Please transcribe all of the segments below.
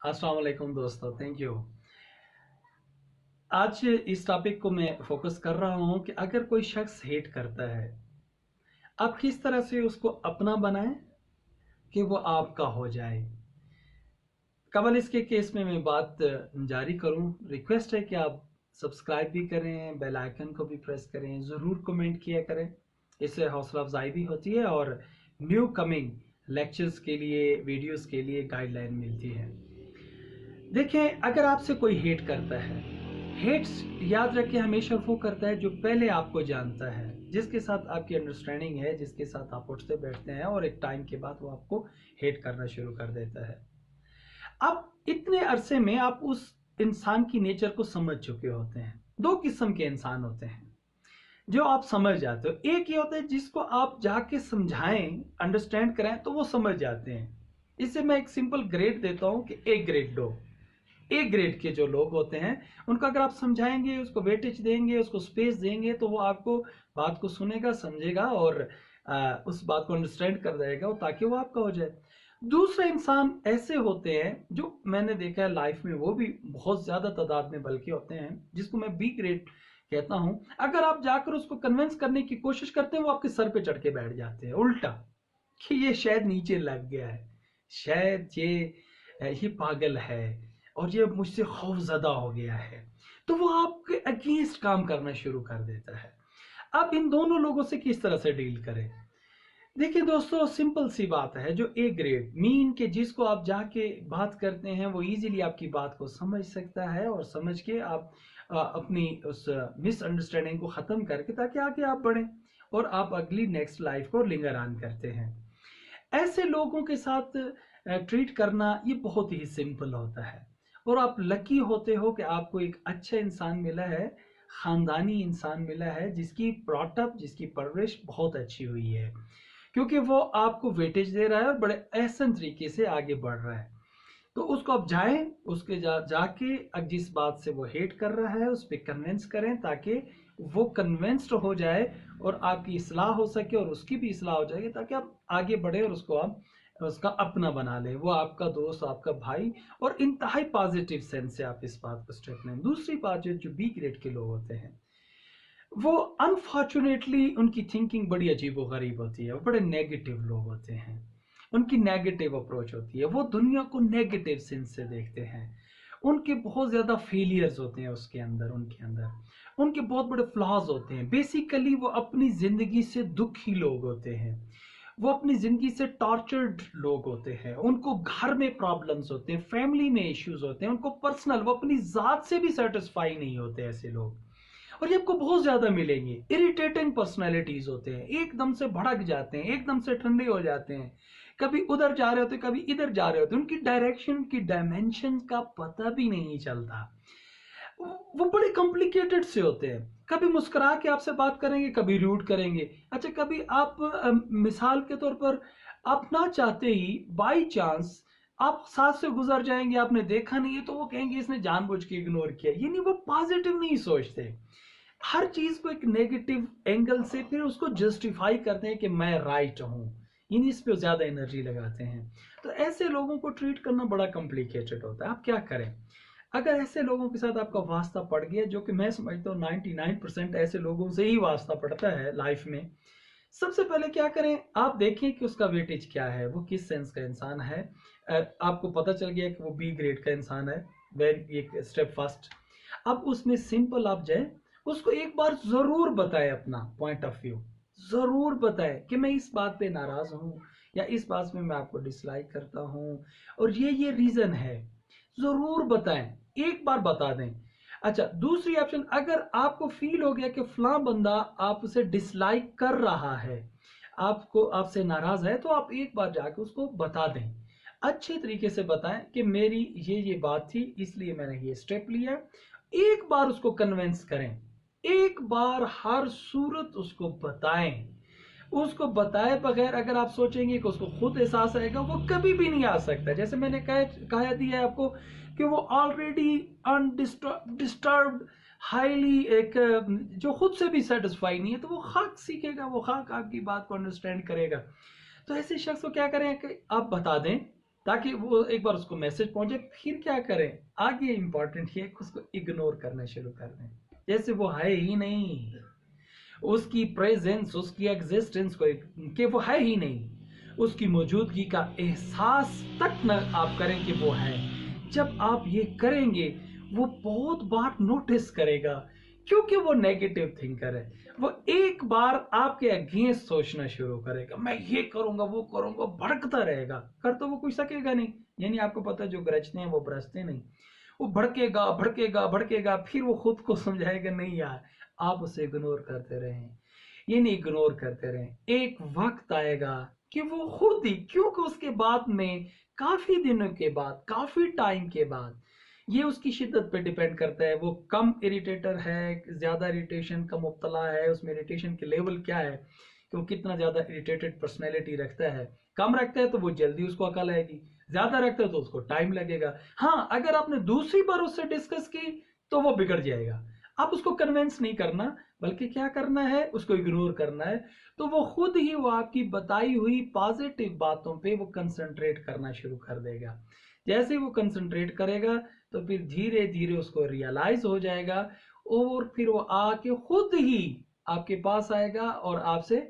अस्सलाम वालेकुम दोस्तों, थैंक यू। आज इस टॉपिक को मैं फोकस कर रहा हूं कि अगर कोई शख्स हेट करता है, आप किस तरह से उसको अपना बनाएं कि वो आपका हो जाए। कबल इसके केस में मैं बात जारी करूं, रिक्वेस्ट है कि आप सब्सक्राइब भी करें, बेल आइकन को भी प्रेस करें, ज़रूर कमेंट किया करें। इससे हौसला अफजाई भी होती है और न्यू कमिंग लेक्चर्स के लिए, वीडियोस के लिए गाइडलाइन मिलती है। देखें, अगर आपसे कोई हेट करता है, हेट्स याद रखें हमेशा वो करता है जो पहले आपको जानता है, जिसके साथ आपकी अंडरस्टैंडिंग है, जिसके साथ आप उठते बैठते हैं, और एक टाइम के बाद वो आपको हेट करना शुरू कर देता है। अब इतने अरसे में आप उस इंसान की नेचर को समझ चुके होते हैं। दो किस्म के इंसान होते हैं जो आप समझ जाते हो। एक ये होता है जिसको आप जाके समझाएं, अंडरस्टैंड कराएं तो वो समझ जाते हैं। इससे मैं एक सिंपल ग्रेड देता हूं कि ए ग्रेड दो। ए ग्रेड के जो लोग होते हैं उनको अगर आप समझाएंगे, उसको वेटेज देंगे, उसको स्पेस देंगे, तो वो आपको बात को सुनेगा, समझेगा और उस बात को अंडरस्टैंड कर जाएगा ताकि वो आपका हो जाए। दूसरे इंसान ऐसे होते हैं जो मैंने देखा है लाइफ में, वो भी बहुत ज्यादा तादाद में बल्कि होते हैं, जिसको मैं बी ग्रेड कहता हूं। अगर आप जाकर उसको कन्विंस करने की कोशिश करते हैं, वो आपके सर पे चढ़ के बैठ जाते हैं उल्टा, कि ये शायद नीचे लग गया है, शायद ये पागल है और ये मुझसे खौफजदा हो गया है, तो वो आपके अगेंस्ट काम करना शुरू कर देता है। अब इन दोनों लोगों से किस तरह से डील करें? देखिए दोस्तों, सिंपल सी बात है। जो ए ग्रेड मीन के जिसको आप जाके बात करते हैं, वो इजीली आपकी बात को समझ सकता है और समझ के आप अपनी उस मिसअंडरस्टैंडिंग को खत्म करके ताकि आगे आप बढ़ें और आप अगली नेक्स्ट लाइफ को लिंगर ऑन करते हैं। ऐसे लोगों के साथ ट्रीट करना ये बहुत ही सिंपल होता है। और आप लकी होते हो कि आपको एक अच्छा इंसान मिला है, खानदानी इंसान मिला है, जिसकी ब्रॉटअप, जिसकी परवरिश बहुत अच्छी हुई है, क्योंकि वो आपको वेटेज दे रहा है और बड़े एहसन तरीके से आगे बढ़ रहा है। तो उसको आप जाएं, उसके जाके अब जिस बात से वो हेट कर रहा है उस पर कन्विंस करें ताकि वो कन्विंस्ड हो जाए और आपकी इस्लाह हो सके और उसकी भी इस्लाह हो जाएगी, ताकि आप आगे बढ़े और उसको आप उसका अपना बना ले, वो आपका दोस्त, आपका भाई। और इंतहाई पॉजिटिव सेंस से आप इस बात को स्टेप लें। दूसरी बात, जो बी ग्रेड के लोग होते हैं, वो अनफॉर्चुनेटली उनकी थिंकिंग बड़ी अजीब व गरीब होती है। वो बड़े नेगेटिव लोग होते हैं, उनकी नेगेटिव अप्रोच होती है, वो दुनिया को नेगेटिव सेंस से देखते हैं। उनके बहुत ज्यादा फेलियर्स होते हैं उसके अंदर, उनके अंदर उनके बहुत बड़े फ्लॉज होते हैं। बेसिकली वो अपनी जिंदगी से दुखी लोग होते हैं, वो अपनी जिंदगी से टॉर्चर्ड लोग होते हैं। उनको घर में प्रॉब्लम्स होते हैं, फैमिली में इश्यूज होते हैं, उनको पर्सनल, वो अपनी जात से भी सेटिस्फाई नहीं होते ऐसे लोग। और ये आपको बहुत ज्यादा मिलेंगे। इरिटेटिंग पर्सनैलिटीज होते हैं, एकदम से भड़क जाते हैं, एकदम से ठंडे हो जाते हैं, कभी उधर जा रहे होते, कभी इधर जा रहे होते, उनकी डायरेक्शन की डायमेंशन का पता भी नहीं चलता। वो बड़े कॉम्प्लिकेटेड से होते हैं। कभी मुस्कुरा के आपसे बात करेंगे, कभी रूड करेंगे। अच्छा, कभी आप मिसाल के तौर पर आप ना चाहते ही बाई चांस आप साथ से गुजर जाएंगे, आपने देखा नहीं है, तो वो कहेंगे इसने जानबूझ के इग्नोर किया। ये नहीं, वो पॉजिटिव नहीं सोचते, हर चीज को एक नेगेटिव एंगल से फिर उसको जस्टिफाई करते हैं कि मैं राइट हूं। इन इस पे ज्यादा एनर्जी लगाते हैं। तो ऐसे लोगों को ट्रीट करना बड़ा कॉम्प्लिकेटेड होता है। आप क्या करें अगर ऐसे लोगों के साथ आपका वास्ता पड़ गया, जो कि मैं समझता हूँ 99% ऐसे लोगों से ही वास्ता पड़ता है लाइफ में। सबसे पहले क्या करें, आप देखें कि उसका वेटेज क्या है, वो किस सेंस का इंसान है। आपको पता चल गया कि वो बी ग्रेड का इंसान है, वेन एक स्टेप फर्स्ट। अब उसमें सिंपल आप जाए, उसको एक बार जरूर बताएं अपना पॉइंट ऑफ व्यू, जरूर बताएं कि मैं इस बात पे नाराज हूं या इस बात में मैं आपको डिसलाइक करता हूं और ये रीजन है। जरूर बताएं, एक बार बता दें। अच्छा, दूसरी ऑप्शन, अगर आपको फील हो गया कि फला बंदा आप उसे डिसलाइक कर रहा है, आपको आपसे नाराज है, तो आप एक बार जाकर उसको बता दें। अच्छे तरीके से बताएं कि मेरी ये बात थी, इसलिए मैंने ये स्टेप लिया। एक बार उसको कन्विंस करें, एक बार हर सूरत उसको बताएं। उसको बताए बगैर अगर आप सोचेंगे कि उसको खुद एहसास आएगा, वो कभी भी नहीं आ सकता। जैसे मैंने कहा दिया है आपको कि वो ऑलरेडी अनडिस्टर्ब, हाईली एक जो खुद से भी सेटिस्फाई नहीं है, तो वो खाक सीखेगा, वो खाक आपकी बात को अंडरस्टैंड करेगा। तो ऐसे शख्स को क्या करें कि आप बता दें, ताकि वो एक बार उसको मैसेज पहुंचे। फिर क्या करें आगे, इंपॉर्टेंट ये है कि उसको इग्नोर करना शुरू कर दें, जैसे वो है ही नहीं, उसकी प्रेजेंस, उसकी एग्जिस्टेंस को कि वो है ही नहीं, उसकी मौजूदगी का एहसास तक न आप करें कि वो है। जब आप ये करेंगे वो बहुत बार नोटिस करेगा, क्योंकि वो नेगेटिव थिंकर है। वो एक बार आपके अगेंस्ट सोचना शुरू करेगा, मैं ये करूंगा वो करूंगा, भड़कता रहेगा, कर तो वो कुछ सकेगा नहीं। यानी आपको पता है जो गरजते हैं वो बरसते नहीं। वो भड़केगा भड़केगा भड़केगा, फिर वो खुद को समझाएगा नहीं यार, आप उसे इग्नोर करते रहें, ये नहीं इग्नोर करते रहें। एक वक्त आएगा कि वो खुद ही, क्योंकि उसके बाद में काफी दिनों के बाद, काफी टाइम के बाद, ये उसकी शिद्दत पे डिपेंड करता है, वो कम इरिटेटर है, ज्यादा इरिटेशन का मुब्तला है, उसमें इरिटेशन के लेवल क्या है, कि वो कितना ज्यादा इरिटेटेड पर्सनैलिटी रखता है। कम रखता है तो वो जल्दी उसको अकल आएगी, ज्यादा रखता है तो उसको टाइम लगेगा। हाँ, अगर आपने दूसरी बार उससे डिस्कस की तो वो बिगड़ जाएगा। आप उसको कन्विंस नहीं करना, बल्कि क्या करना है, उसको इग्नोर करना है। तो वो खुद ही वो आपकी बताई हुई पॉजिटिव बातों पे वो कंसंट्रेट करना शुरू कर देगा। जैसे वो कंसंट्रेट करेगा तो फिर धीरे धीरे उसको रियलाइज हो जाएगा, और फिर वो आके खुद ही आपके पास आएगा और आपसे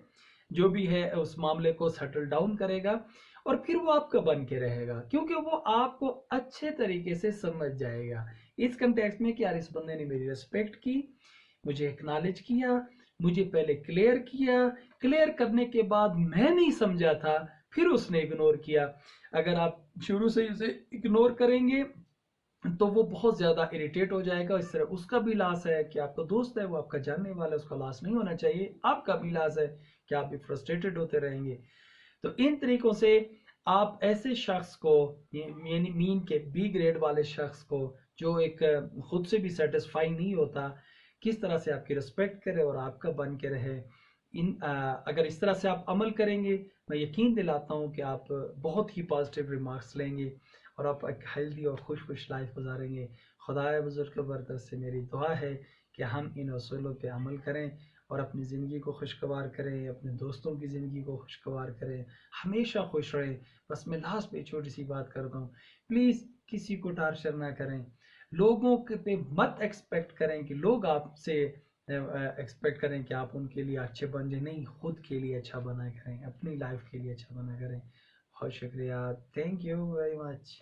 जो भी है उस मामले को सेटल डाउन करेगा, और फिर वो आपका बन के रहेगा, क्योंकि वो आपको अच्छे तरीके से समझ जाएगा इस कंटेक्स्ट में कि यार इस बंदे ने मेरी रिस्पेक्ट की, मुझे एक्नॉलेज किया, मुझे पहले क्लियर किया, क्लियर करने के बाद मैं नहीं समझा था, फिर उसने इग्नोर किया। अगर आप शुरू से उसे इग्नोर करेंगे तो वो बहुत ज्यादा इरिटेट हो जाएगा। इस तरह उसका भी लॉस है कि आपका दोस्त है, वो आपका जानने वाला है, उसका लॉस नहीं होना चाहिए। आपका भी लॉस है कि आप भी फ्रस्ट्रेटेड होते रहेंगे। तो इन तरीकों से आप ऐसे शख्स को, यानी मीन के बी ग्रेड वाले शख्स को, जो एक खुद से भी सेटिस्फाई नहीं होता, किस तरह से आपकी रिस्पेक्ट करे और आपका बन के रहे। अगर इस तरह से आप अमल करेंगे, मैं यकीन दिलाता हूँ कि आप बहुत ही पॉजिटिव रिमार्क्स लेंगे और आप एक हेल्दी और खुश खुश लाइफ गुजारेंगे। खुदाए बुजुर्ग के बरकत से मेरी दुआ है कि हम इन असूलों पे अमल करें और अपनी ज़िंदगी को खुशगवार करें, अपने दोस्तों की ज़िंदगी को खुशगवार करें, हमेशा खुश रहें। बस मैं लास्ट पे छोटी सी बात करता हूँ, प्लीज़ किसी को टार्चर ना करें, लोगों के पे मत एक्सपेक्ट करें कि लोग आपसे एक्सपेक्ट करें कि आप उनके लिए अच्छे बन जाए। नहीं, खुद के लिए अच्छा बना करें, अपनी लाइफ के लिए अच्छा बना करें। बहुत शुक्रिया, थैंक यू वेरी मच।